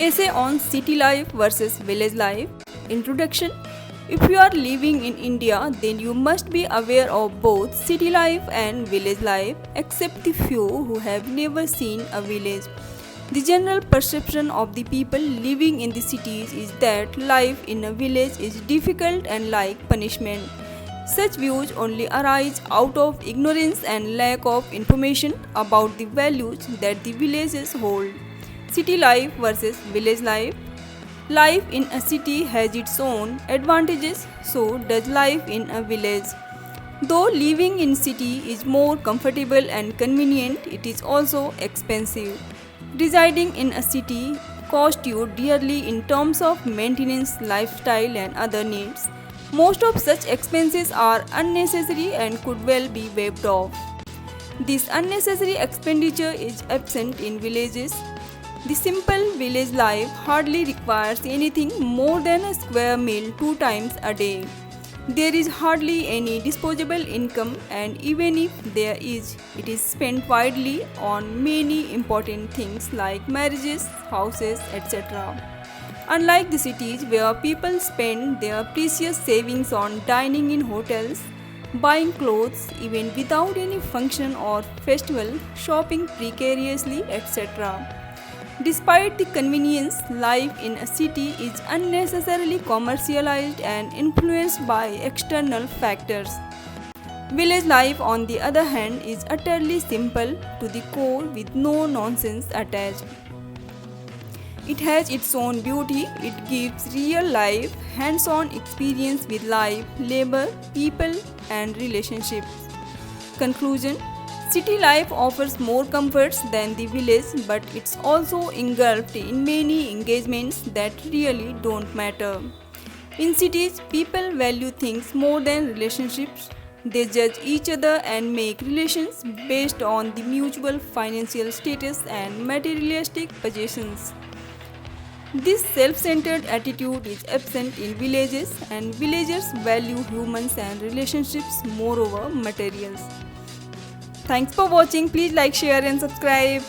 Essay on City Life versus Village Life. Introduction. If you are living in India, then you must be aware of both city life and village life, except the few who have never seen a village. The general perception of the people living in the cities is that life in a village is difficult and like punishment. Such views only arise out of ignorance and lack of information about the values that the villages hold. City life versus village life. Life in a city has its own advantages, so does life in a village. Though living in city is more comfortable and convenient, it is also expensive. Residing in a city costs you dearly in terms of maintenance, lifestyle and other needs. Most of such expenses are unnecessary and could well be waived off. This unnecessary expenditure is absent in villages. The simple village life hardly requires anything more than a square meal 2 times a day. There is hardly any disposable income, and even if there is, it is spent widely on many important things like marriages, houses, etc. Unlike the cities where people spend their precious savings on dining in hotels, buying clothes even without any function or festival, shopping precariously, etc. Despite the convenience, life in a city is unnecessarily commercialized and influenced by external factors. Village life, on the other hand, is utterly simple to the core with no nonsense attached. It has its own beauty, it gives real life, hands on experience with life, labor, people, and relationships. Conclusion. City life offers more comforts than the village, but it's also engulfed in many engagements that really don't matter. In cities, people value things more than relationships. They judge each other and make relations based on the mutual financial status and materialistic possessions. This self-centered attitude is absent in villages, and villagers value humans and relationships more over materials. Thanks for watching. Please like, share and subscribe.